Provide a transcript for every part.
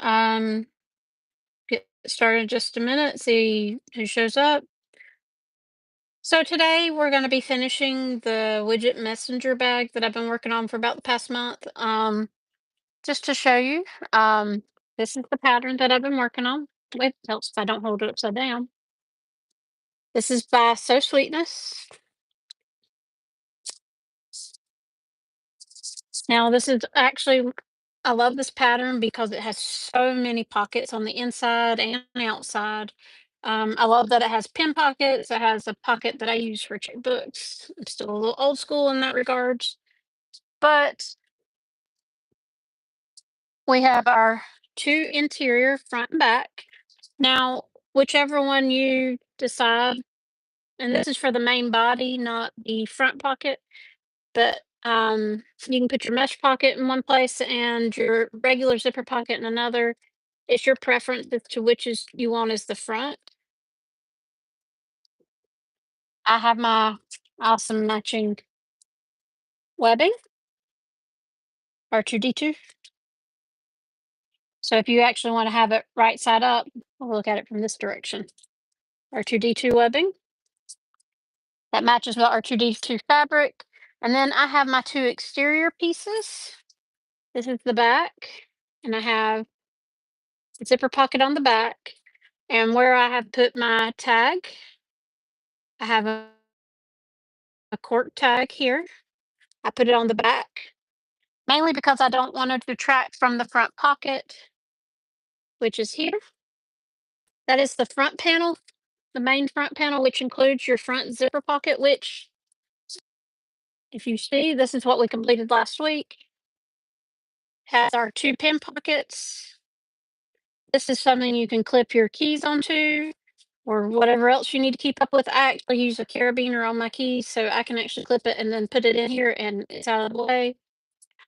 Get started in just a minute, see who shows up. So today we're going to be finishing the Widget Messenger Bag that I've been working on for about the past month. Just to show you, um, this is the pattern that I've been working on. It helps if I don't hold it upside down. This is by So Sweetness. Now this is actually, I love this pattern because it has so many pockets on the inside and outside. I love that it has pin pockets. It has a pocket that I use for checkbooks. I'm still a little old school in that regards. But we have our two interior front and back. Now, whichever one you decide, and this is for the main body, not the front pocket, but you can put your mesh pocket in one place and your regular zipper pocket in another. It's your preference as to which is you want as the front. I have my awesome matching webbing, R2D2. So if you actually want to have it right side up, we'll look at it from this direction. R2D2 webbing that matches with R2D2 fabric. And then I have my two exterior pieces. This is the back, and I have a zipper pocket on the back. And where I have put my tag, I have a cork tag here. I put it on the back, mainly because I don't want to detract from the front pocket, which is here. That is the front panel, the main front panel, which includes your front zipper pocket, which, if you see, this is what we completed last week. Has our two pin pockets. This is something you can clip your keys onto or whatever else you need to keep up with. I actually use a carabiner on my keys, so I can actually clip it and then put it in here and it's out of the way.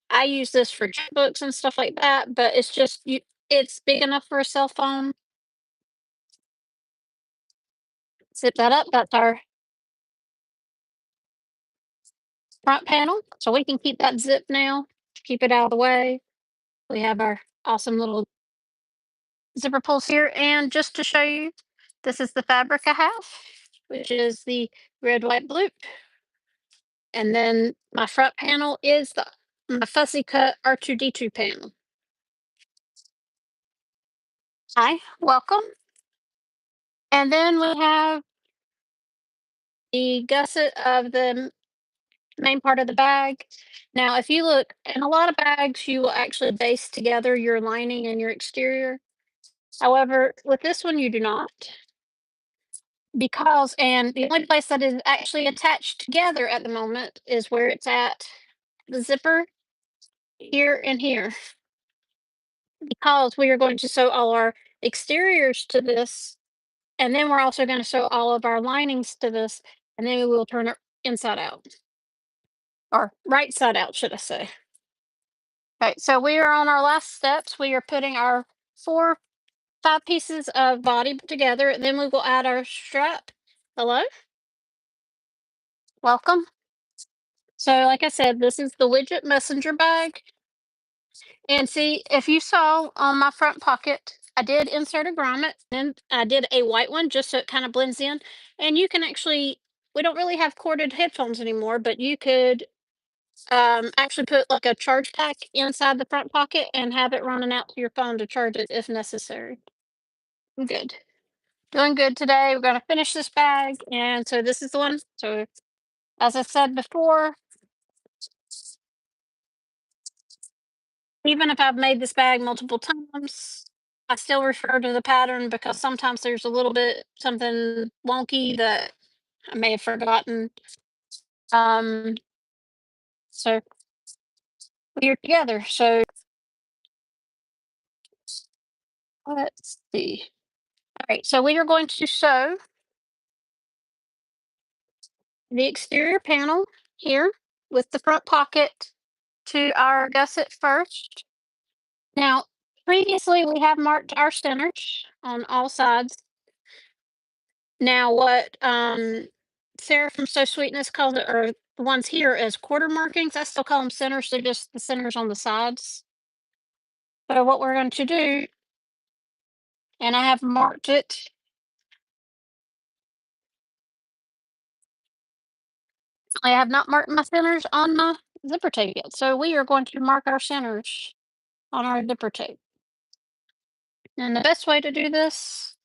I use this for checkbooks and stuff like that, but it's just it's big enough for a cell phone. Zip that up. That's our front panel. So we can keep that zip now, keep it out of the way. We have our awesome little zipper pulls here. And just to show you, this is the fabric I have, which is the red, white, blue. And then my front panel is my fussy cut R2D2 panel. Hi, welcome. And then we have the gusset of the main part of the bag. Now, if you look in a lot of bags, you will actually baste together your lining and your exterior. However, with this one, you do not. Because, and the only place that is actually attached together at the moment is where it's at the zipper here and here. Because we are going to sew all our exteriors to this, and then we're also going to sew all of our linings to this, and then we will turn it inside out, or right side out, should I say. Okay, so we are on our last steps. We are putting our five pieces of body together. Then we will add our strap. Hello, welcome. So, like I said, this is the Widget Messenger Bag. And see, if you saw on my front pocket, I did insert a grommet, and I did a white one just so it kind of blends in. And you can actually, we don't really have corded headphones anymore, but you could actually put like a charge pack inside the front pocket and have it running out to your phone to charge it if necessary. Good. Doing good today. We're going to finish this bag. And so this is the one. So, as I said before, even if I've made this bag multiple times, I still refer to the pattern because sometimes there's a little bit something wonky that I may have forgotten. Um, so we're together. So let's see. All right. So we are going to sew the exterior panel here with the front pocket to our gusset first. Now, previously we have marked our centers on all sides. Now, what Sarah from So Sweetness calls it, or the ones here as quarter markings, I still call them centers. They're just the centers on the sides. So what we're going to do and I have marked it. I have not marked my centers on my zipper tape yet. So we are going to mark our centers on our zipper tape. And the best way to do this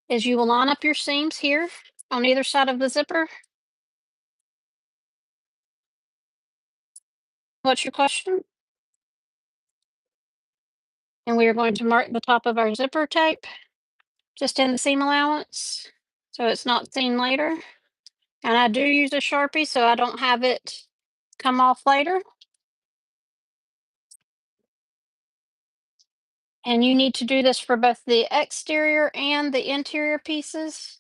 is you will line up your seams here on either side of the zipper. What's your question? And we are going to mark the top of our zipper tape just in the seam allowance so it's not seen later. And I do use a Sharpie so I don't have it come off later. And you need to do this for both the exterior and the interior pieces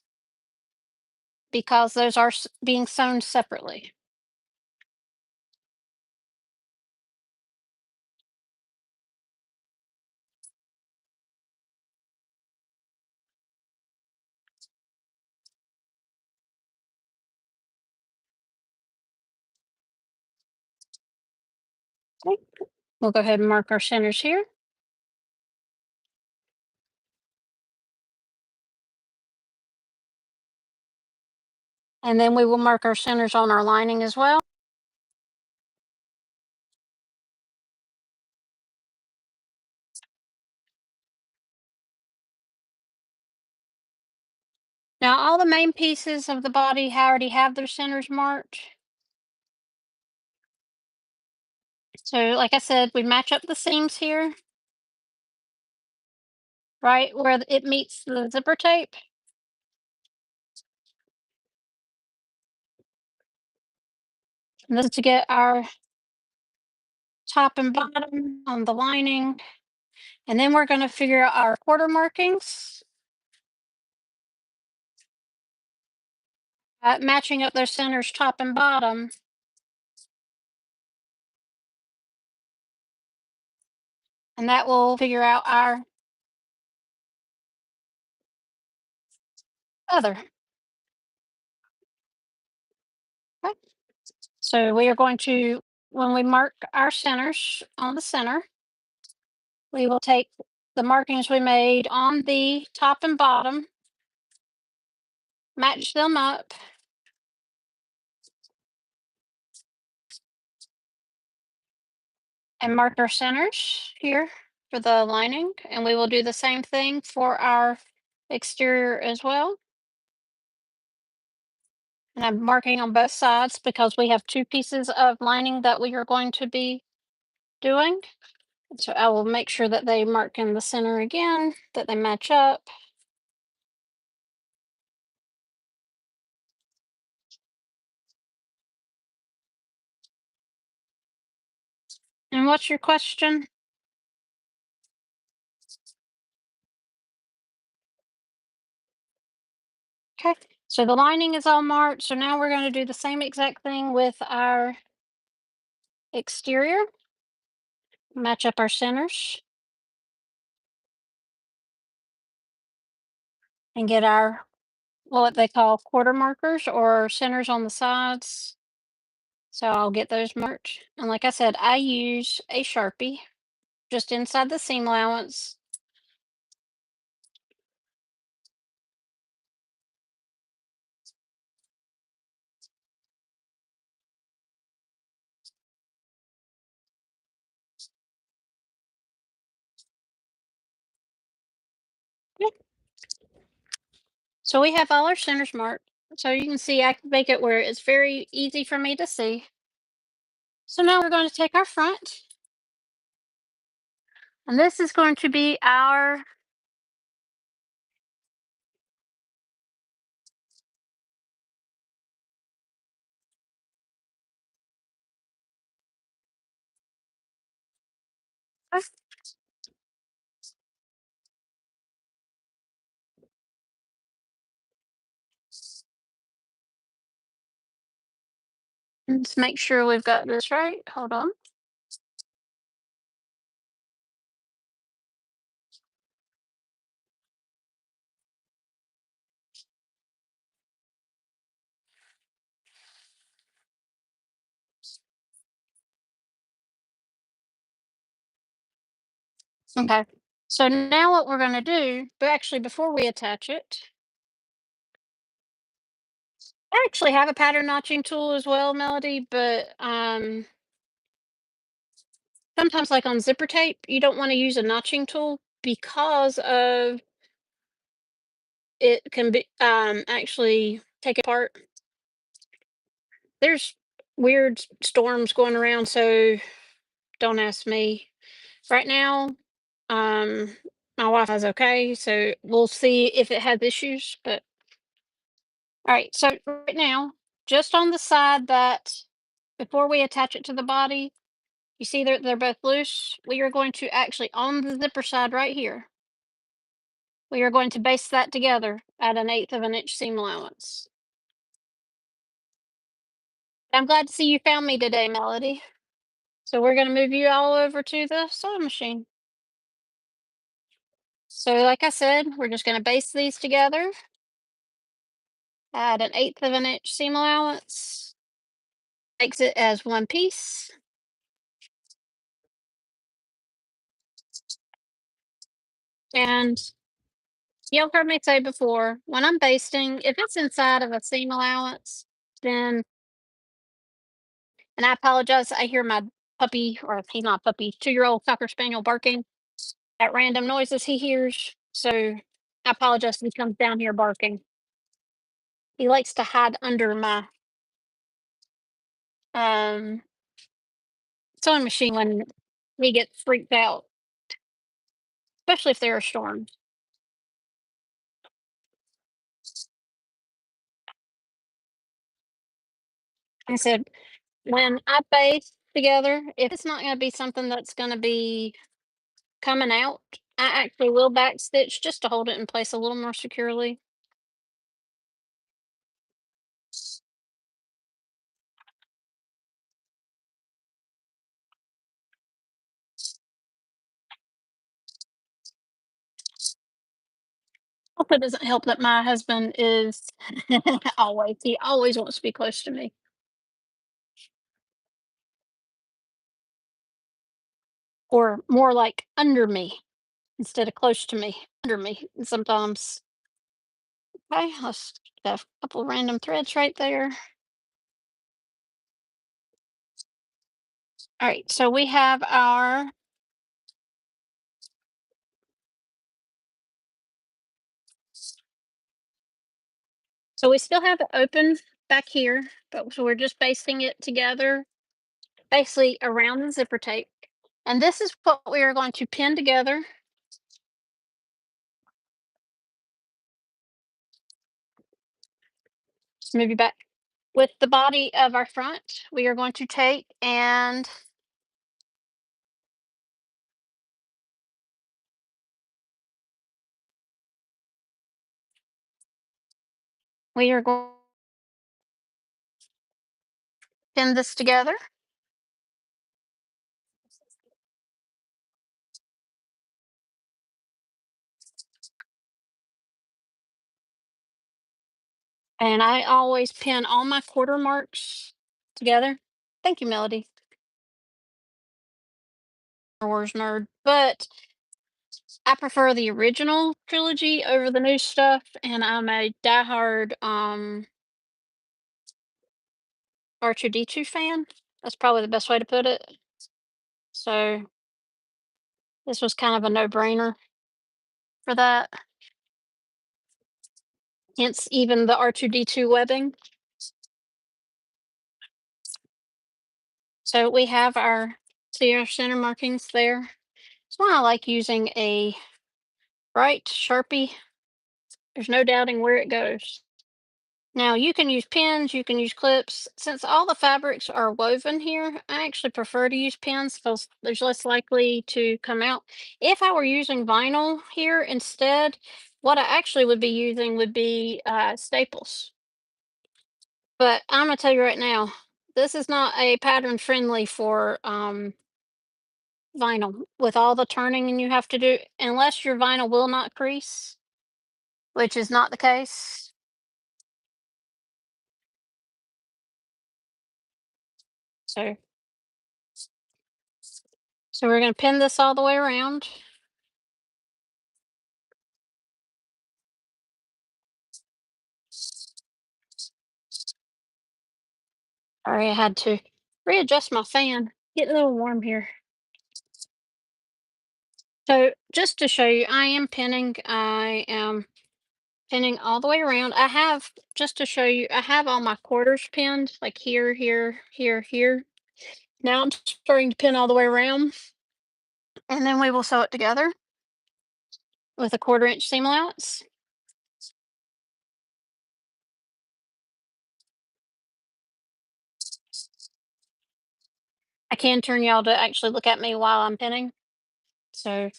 because those are being sewn separately. Okay. We'll go ahead and mark our centers here. And then we will mark our centers on our lining as well. Now, all the main pieces of the body already have their centers marked. So, like I said, we match up the seams here, right where it meets the zipper tape. And this is to get our top and bottom on the lining. And then we're going to figure out our quarter markings, matching up those centers top and bottom. And that will figure out our other. Okay. So we are going to, when we mark our centers on the center, we will take the markings we made on the top and bottom, match them up, and mark our centers here for the lining. And we will do the same thing for our exterior as well. And I'm marking on both sides because we have two pieces of lining that we are going to be doing. So I will make sure that they mark in the center again, that they match up. And what's your question? Okay, so the lining is all marked. So now we're going to do the same exact thing with our exterior. Match up our centers and get our what they call quarter markers or centers on the sides. So I'll get those marked. And like I said, I use a Sharpie just inside the seam allowance. Yeah. So we have all our centers marked. So you can see I can make it where it's very easy for me to see. So now we're going to take our front. And this is going to be our let's make sure we've got this right. Hold on. Okay. So now what we're going to do, but actually before we attach it, I actually have a pattern notching tool as well, Melody, but sometimes like on zipper tape, you don't want to use a notching tool because of it can be actually take apart. There's weird storms going around, so don't ask me. Right now, um my Wi-Fi's okay, so we'll see if it has issues. But all right, so right now, just on the side that before we attach it to the body, you see they're both loose. We are going to actually on the zipper side right here. We are going to baste that together at an eighth of an inch seam allowance. I'm glad to see you found me today, Melody. So we're going to move you all over to the sewing machine. So like I said, we're just going to baste these together at an eighth of an inch seam allowance. Makes it as one piece. And you've heard me say before, when I'm basting, if it's inside of a seam allowance, then, and I apologize, I hear my puppy, or he's not a puppy, 2-year-old Cocker Spaniel barking at random noises he hears. So I apologize if he comes down here barking. He likes to hide under my um, sewing machine when he gets freaked out, especially if there are storms. I said, when I baste together, if it's not going to be something that's going to be coming out, I actually will back stitch just to hold it in place a little more securely. Hope it doesn't help that my husband is he always wants to be close to me, or more like under me instead of close to me, under me. And sometimes, okay, let's have a couple random threads right there. All right, so we have our, so we still have it open back here, but so we're just basting it together, basically around the zipper tape. And this is what we are going to pin together. Just move you back. With the body of our front, we are going to take and we are going to pin this together. And I always pin all my quarter marks together. Thank you, Melody. Star Wars nerd. But I prefer the original trilogy over the new stuff, and I'm a diehard R2D2 fan. That's probably the best way to put it. So this was kind of a no-brainer for that. Hence even the R2D2 webbing. So we have our, see our center markings there. That's why I like using a bright Sharpie. There's no doubting where it goes. Now you can use pins, you can use clips. Since all the fabrics are woven here, I actually prefer to use pins because there's less likely to come out. If I were using vinyl here instead, what I actually would be using would be staples. But I'm gonna tell you right now, this is not a pattern friendly for vinyl with all the turning and you have to do, unless your vinyl will not crease, which is not the case. So so we're going to pin this all the way around. Sorry, I had to readjust my fan. Getting a little warm here. So just to show you, I am pinning. I am pinning all the way around. I have, just to show you, I have all my quarters pinned, like here, here, here, here. Now I'm starting to pin all the way around, and then we will sew it together with a 1/4 inch seam allowance. I can turn y'all to actually look at me while I'm pinning. So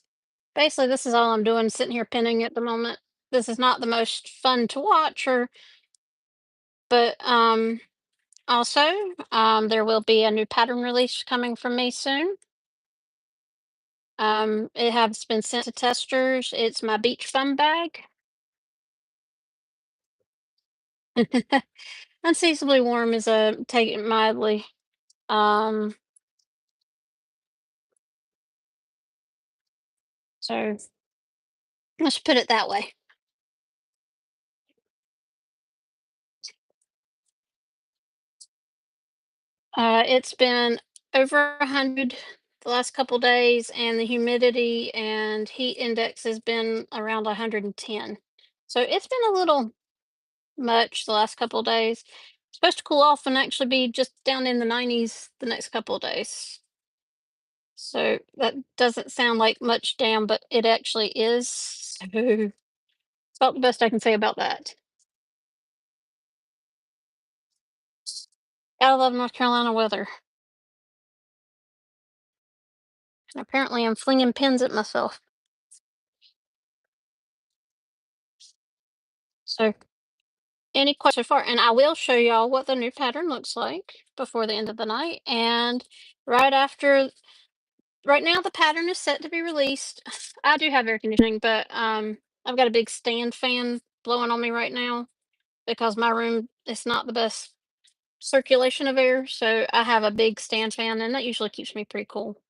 basically, this is all I'm doing, sitting here pinning at the moment. This is not the most fun to watch, or but also there will be a new pattern release coming from me soon. It has been sent to testers. It's my beach fun bag. Unseasonably warm is a take it mildly. Um, so let's put it that way. It's been over 100 the last couple days, and the humidity and heat index has been around 110. So it's been a little much the last couple days. Supposed to cool off and actually be just down in the 90s the next couple of days. So that doesn't sound like much down, but it actually is. So about the best I can say about that. I love North Carolina weather. And apparently I'm flinging pins at myself. So any questions so far? And I will show y'all what the new pattern looks like before the end of the night. And right after, right now the pattern is set to be released. I do have air conditioning, but I've got a big stand fan blowing on me right now because my room is not the best circulation of air. So I have a big stand fan, and that usually keeps me pretty cool.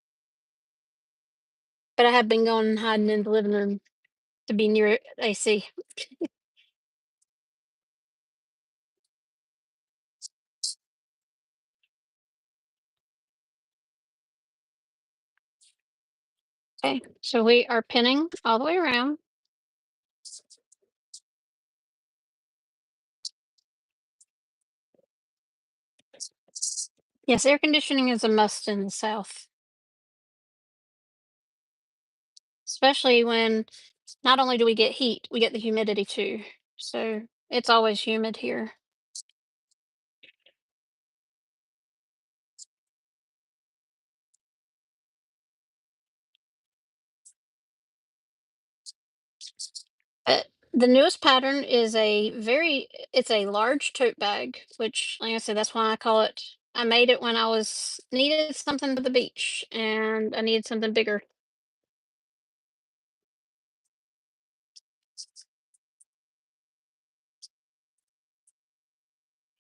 But I have been going and hiding in the living room to be near AC. Okay, so we are pinning all the way around. Yes, air conditioning is a must in the South, especially when not only do we get heat, we get the humidity too. So it's always humid here. But the newest pattern is it's a large tote bag, which, like I said, that's why I call it. I made it when I was needed something for the beach, and I needed something bigger.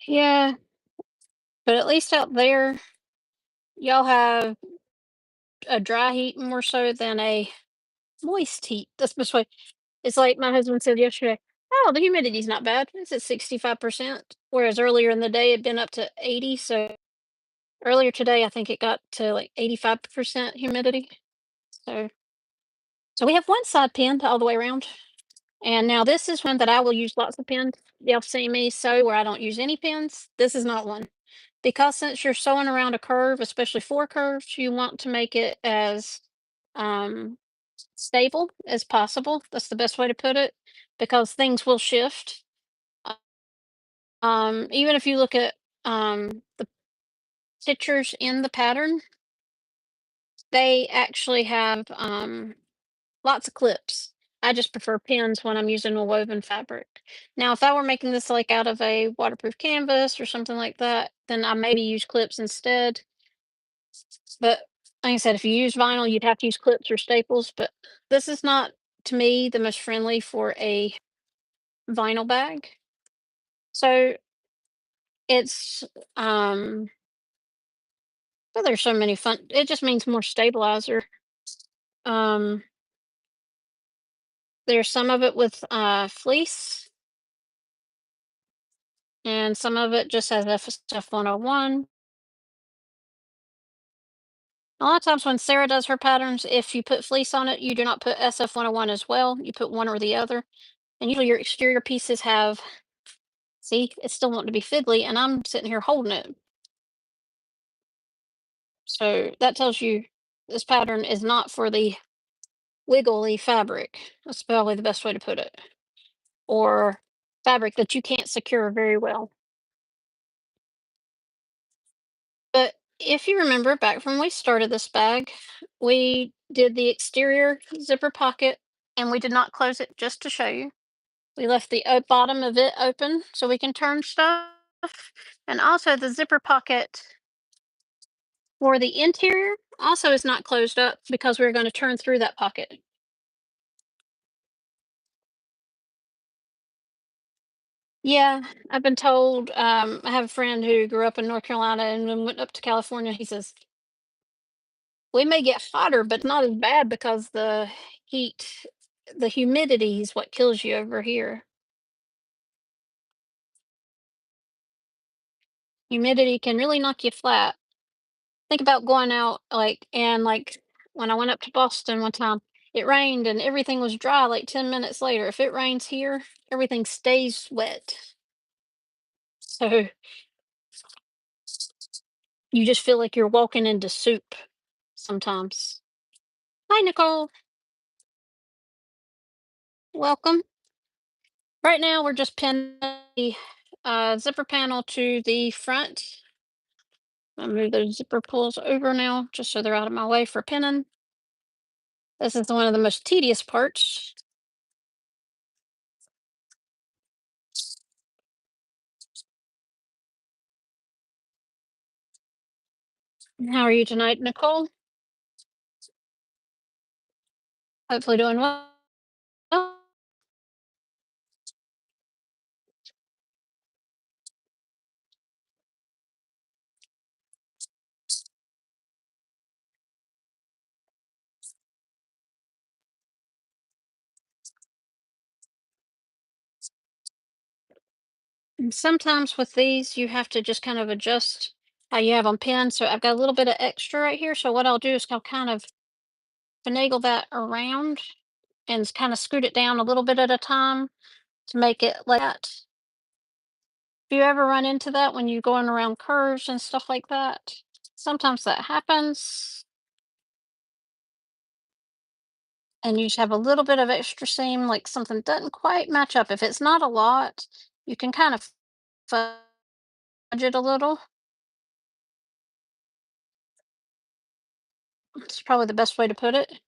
Yeah, but at least out there, y'all have a dry heat more so than a moist heat. That's the best way. It's like my husband said yesterday. Oh, the humidity's not bad. It's at 65%, whereas earlier in the day it'd been up to 80. So earlier today, I think it got to like 85% humidity. So, so we have one side pinned all the way around. And now this is one that I will use lots of pins. You'll see me sew where I don't use any pins. This is not one. Because since you're sewing around a curve, especially four curves, you want to make it as um, stable as possible. That's the best way to put it, because things will shift. Uh, Even if you look at the pictures in the pattern, they actually have lots of clips. I just prefer pins when I'm using a woven fabric. Now, if I were making this like out of a waterproof canvas or something like that, then I maybe use clips instead. But like I said, if you use vinyl, you'd have to use clips or staples. But this is not, to me, the most friendly for a vinyl bag. So it's but there's so many fun. It just means more stabilizer. Um, there's some of it with fleece. and some of it just has FSF 101. A lot of times when Sarah does her patterns, if you put fleece on it, you do not put SF 101 as well. You put one or the other. And usually your exterior pieces have, see, it's still wanting to be fiddly, and I'm sitting here holding it. So that tells you this pattern is not for the wiggly fabric. That's probably the best way to put it. Or fabric that you can't secure very well. But if you remember back from when we started this bag, we did the exterior zipper pocket and we did not close it just to show you. We left the bottom of it open so we can turn stuff. And also the zipper pocket for the interior also is not closed up because we're going to turn through that pocket. Yeah, I've been told. I have a friend who grew up in North Carolina and then went up to California. He says, we may get hotter, but not as bad because heat, the humidity is what kills you over here. Humidity can really knock you flat. Think about going out like when I went up to Boston one time, it rained and everything was dry like 10 minutes later. If it rains here, everything stays wet. So you just feel like you're walking into soup sometimes. Hi, Nicole. Welcome. Right now, we're just pinning the zipper panel to the front. I'll move those zipper pulls over now just so they're out of my way for pinning. This is one of the most tedious parts. How are you tonight, Nicole? Hopefully doing well. And sometimes with these, you have to just kind of adjust how you have them pinned. So I've got a little bit of extra right here. So what I'll do is I'll kind of finagle that around and kind of scoot it down a little bit at a time to make it like that. Do you ever run into that when you're going around curves and stuff like that? Sometimes that happens, and you just have a little bit of extra seam, like something doesn't quite match up. If it's not a lot, you can kind of fudge it a little. It's probably the best way to put it.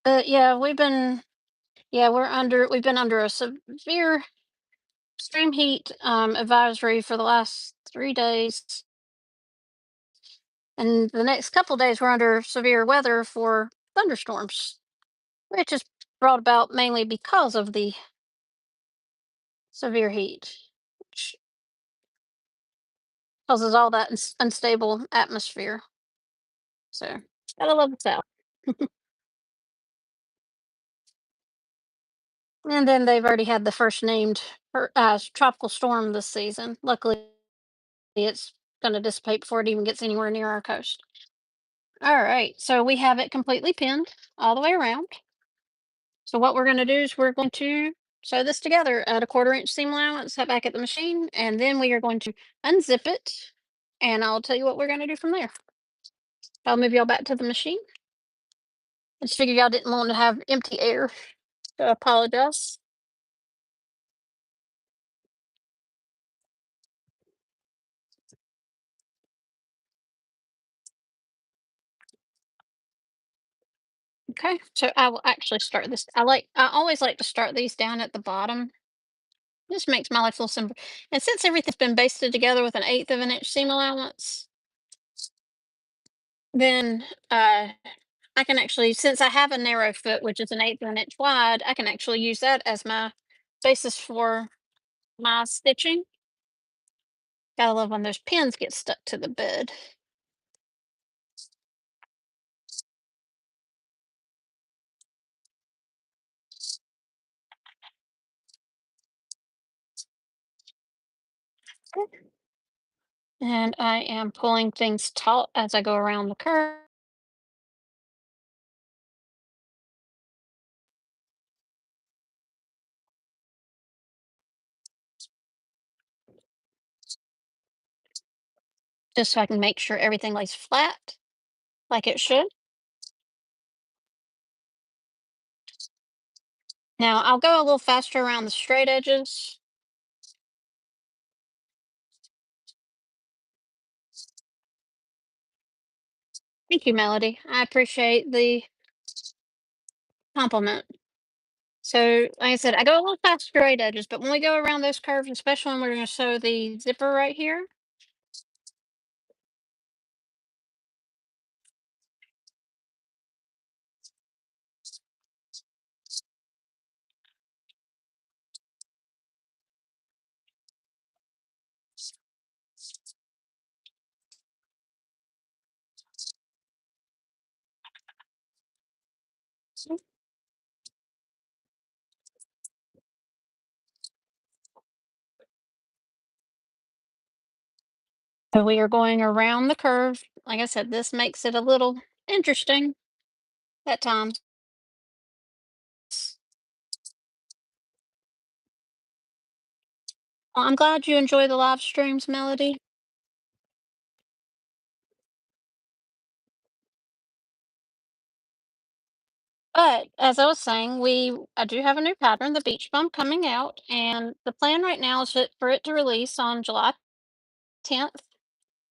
But yeah, we've been under a severe extreme heat advisory for the last 3 days, and the next couple days we're under severe weather for thunderstorms, which is brought about mainly because of the severe heat, which causes all that unstable atmosphere. So gotta love the South. And then they've already had the first named tropical storm this season. Luckily, it's going to dissipate before it even gets anywhere near our coast. All right, so we have it completely pinned all the way around. So what we're going to do is we're going to sew this together at a 1/4 inch seam allowance, set back at the machine, and then we are going to unzip it, and I'll tell you what we're going to do from there. I'll move y'all back to the machine. I just figured y'all didn't want to have empty air, so I apologize. Okay, so I will actually start this. I always like to start these down at the bottom. This makes my life a little simpler. And since everything's been basted together with an 1/8 of an inch seam allowance, then I can actually, since I have a narrow foot, which is an 1/8 of an inch wide, I can actually use that as my basis for my stitching. Gotta love when those pins get stuck to the bed. And I am pulling things taut as I go around the curve, just so I can make sure everything lays flat like it should. Now I'll go a little faster around the straight edges. Thank you, Melody. I appreciate the compliment. So, like I said, I go a little fast straight edges, but when we go around those curves, especially when we're going to sew the zipper right here, so we are going around the curve. Like I said, this makes it a little interesting at times. Well, I'm glad you enjoy the live streams, Melody. But as I was saying, I do have a new pattern, the beach bum, coming out, and the plan right now is for it to release on July 10th.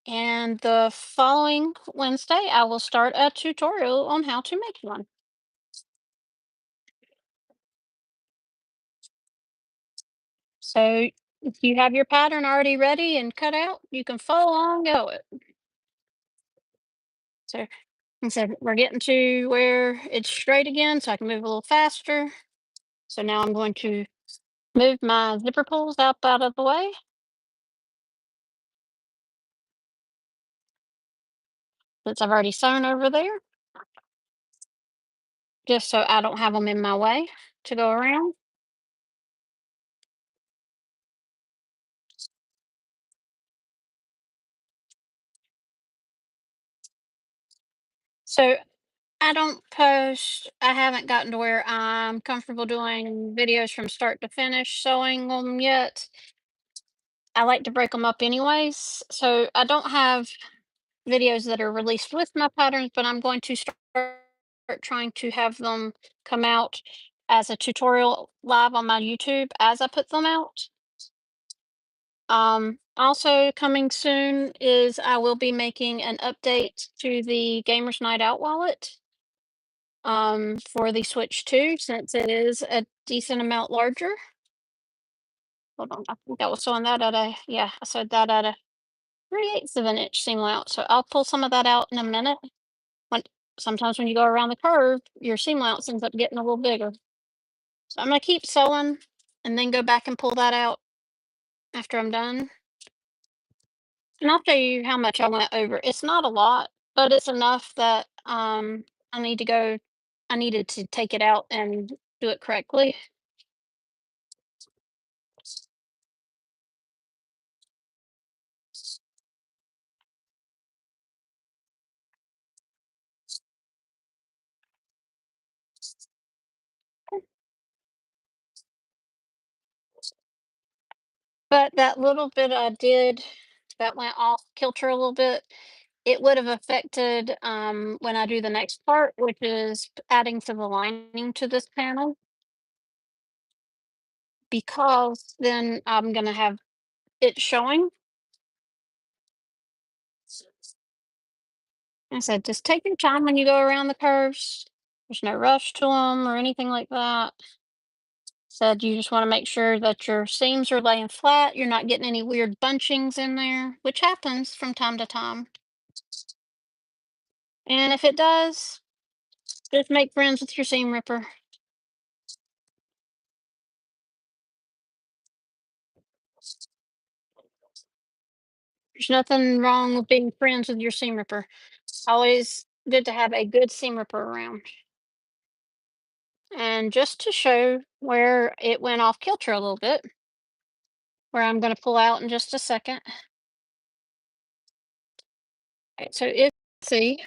And the following Wednesday, I will start a tutorial on how to make one. So if you have your pattern already ready and cut out, you can follow along, go it. So, like I said, we're getting to where it's straight again, so I can move a little faster. So now I'm going to move my zipper pulls up out of the way since I've already sewn over there, just so I don't have them in my way to go around. So I haven't gotten to where I'm comfortable doing videos from start to finish sewing them yet. I like to break them up anyways. So I don't have videos that are released with my patterns, but I'm going to start trying to have them come out as a tutorial live on my YouTube as I put them out. Also coming soon is I will be making an update to the Gamers Night Out wallet for the Switch 2 since it is a decent amount larger. Hold on, I think I was sewing that at a yeah, I sewed that at a 3/8 of an inch seam allowance. So I'll pull some of that out in a minute. When sometimes when you go around the curve, your seam allowance ends up getting a little bigger. So I'm gonna keep sewing and then go back and pull that out after I'm done. And I'll show you how much I went over. It's not a lot, but it's enough that I need to go I needed to take it out and do it correctly. But that little bit I did that went off kilter a little bit, it would have affected when I do the next part, which is adding to the lining to this panel, because then I'm gonna have it showing. I said, just take your time when you go around the curves. There's no rush to them or anything like that. Said you just want to make sure that your seams are laying flat. You're not getting any weird bunchings in there, which happens from time to time. And if it does, just make friends with your seam ripper. There's nothing wrong with being friends with your seam ripper. Always good to have a good seam ripper around. And just to show where it went off kilter a little bit, where I'm going to pull out in just a second. Okay, so if see,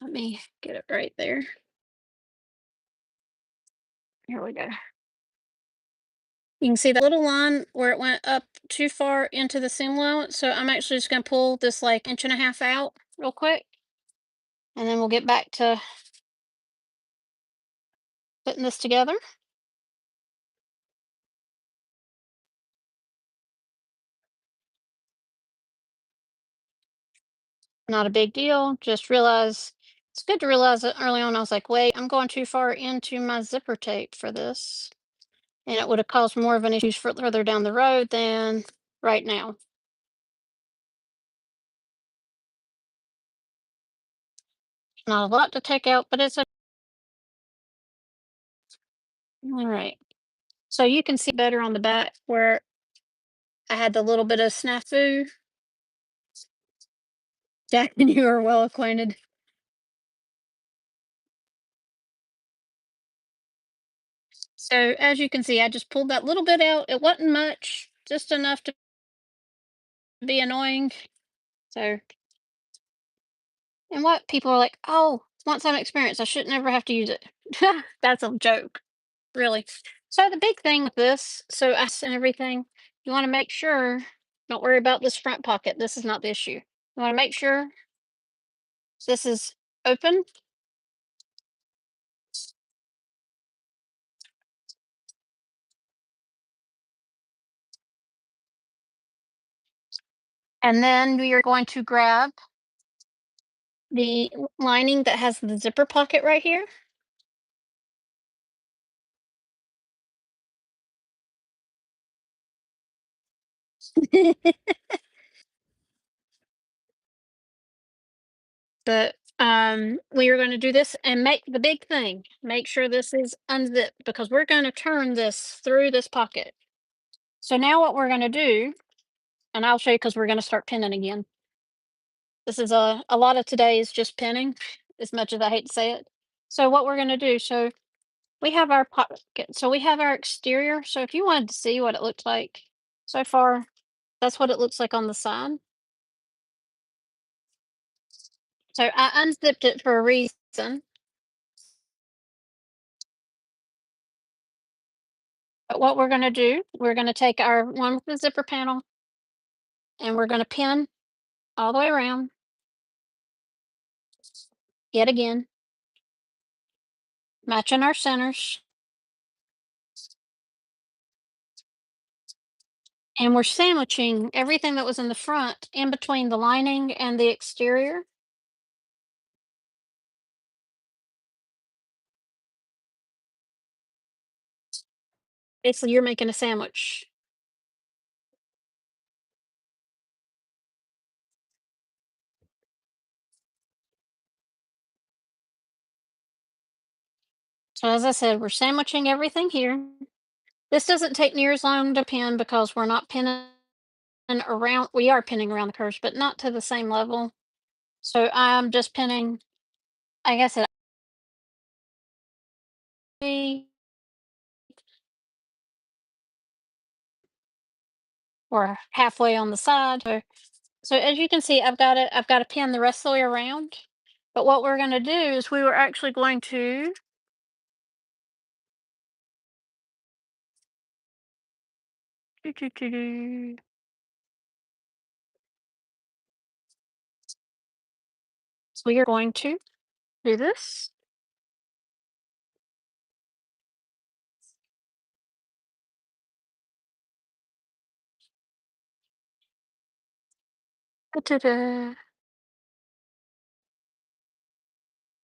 let me get it right there. Here we go. You can see that little line where it went up too far into the seam allowance. So I'm actually just going to pull this like inch and a half out real quick. And then we'll get back to putting this together. Not a big deal. Just realize it's good to realize that early on I was like, wait, I'm going too far into my zipper tape for this. And it would have caused more of an issue further down the road than right now. Not a lot to take out, but it's a all right. So you can see better on the back where I had the little bit of snafu. Jack and you are well acquainted. So as you can see, I just pulled that little bit out. It wasn't much, just enough to be annoying. So, and what people are like, oh, once I'm experienced, I should never have to use it. That's a joke, really. So the big thing with this, so us and everything, you want to make sure, don't worry about this front pocket. This is not the issue. You want to make sure this is open. And then we are going to grab the lining that has the zipper pocket right here. But we are going to do this and make the big thing. Make sure this is unzipped because we're going to turn this through this pocket. So now what we're going to do, and I'll show you because we're going to start pinning again. This is a lot of today is just pinning, as much as I hate to say it. So what we're going to do, so we have our pocket, so we have our exterior. So if you wanted to see what it looks like so far, that's what it looks like on the side. So I unzipped it for a reason. But what we're going to do, we're going to take our one with the zipper panel and we're going to pin all the way around yet again, matching our centers. And we're sandwiching everything that was in the front in between the lining and the exterior. Basically, you're making a sandwich. So as I said, we're sandwiching everything here. This doesn't take near as long to pin because we're not pinning around. We are pinning around the curves, but not to the same level. So I'm just pinning, like I said, or halfway on the side. So as you can see, I've got to pin the rest of the way around. But what we're going to do is we were actually going to do, do, do, do. So we are going to do this. Da-da-da.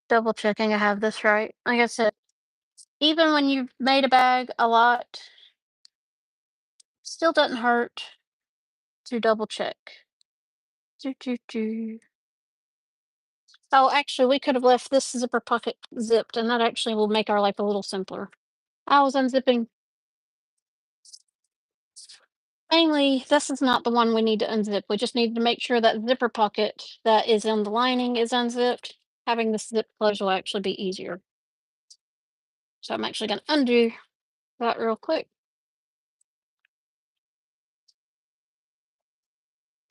Double checking I have this right. Like I said, even when you've made a bag a lot, still doesn't hurt to double check. Do, do, do. Oh, actually, we could have left this zipper pocket zipped, and that actually will make our life a little simpler. I was unzipping. Mainly, this is not the one we need to unzip. We just need to make sure that zipper pocket that is in the lining is unzipped. Having this zip closed will actually be easier. So I'm actually going to undo that real quick.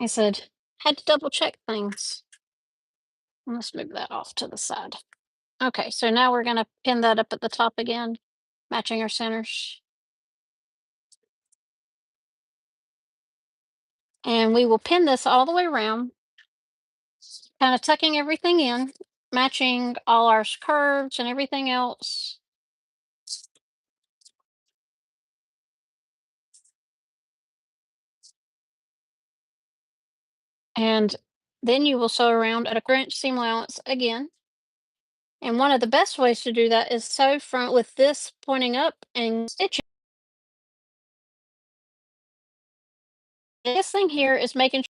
I said, had to double check things. Let's move that off to the side. Okay, so now we're going to pin that up at the top again, matching our centers. And we will pin this all the way around, kind of tucking everything in, matching all our curves and everything else. And then you will sew around at a French seam allowance again. And one of the best ways to do that is sew front with this pointing up and stitching. This thing here is making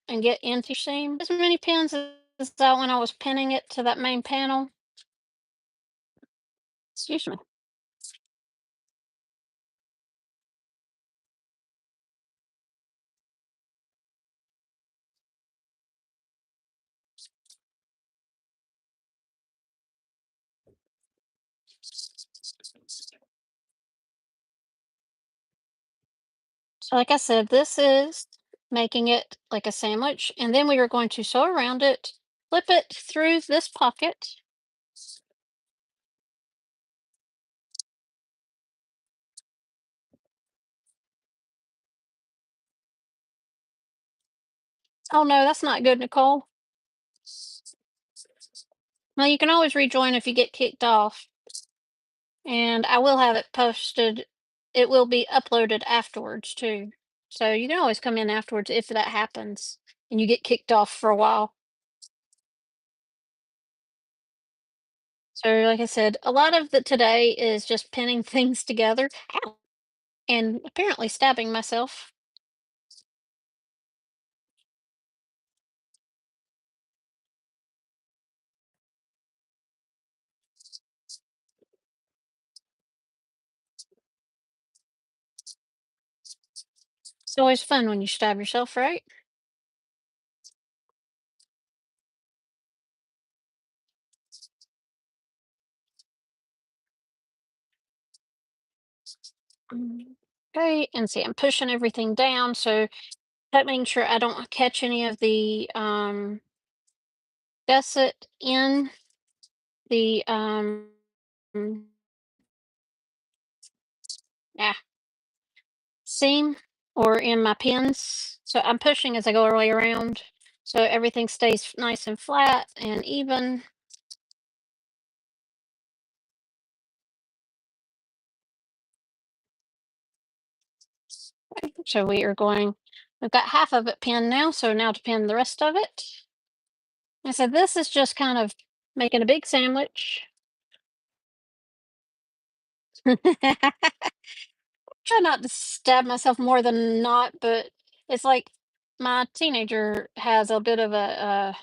and get into your seam. As many pins as that when I was pinning it to that main panel. Excuse me. So like I said, this is making it like a sandwich. And then we are going to sew around it, flip it through this pocket. Oh no, that's not good, Nicole. Well, you can always rejoin if you get kicked off. And I will have it posted. It will be uploaded afterwards too. So you can always come in afterwards if that happens and you get kicked off for a while. So like I said, a lot of the today is just pinning things together. Ow! And apparently stabbing myself. It's always fun when you stab yourself, right? Mm. Okay, and see, I'm pushing everything down, so making sure I don't catch any of the gusset in the yeah, seam or in my pins. So I'm pushing as I go all the way around, so everything stays nice and flat and even. So we are going. We've got half of it pinned now, so now to pin the rest of it. I said this is just kind of making a big sandwich. Try not to stab myself more than not, but it's like my teenager has a bit of a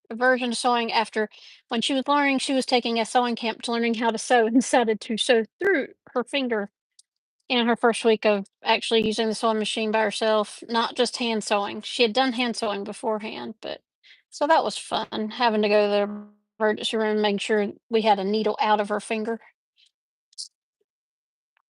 aversion to sewing after when she was learning, she was taking a sewing camp to learning how to sew and decided to sew through her finger in her first week of actually using the sewing machine by herself, not just hand sewing. She had done hand sewing beforehand, but so that was fun having to go to the emergency room, making sure we had a needle out of her finger.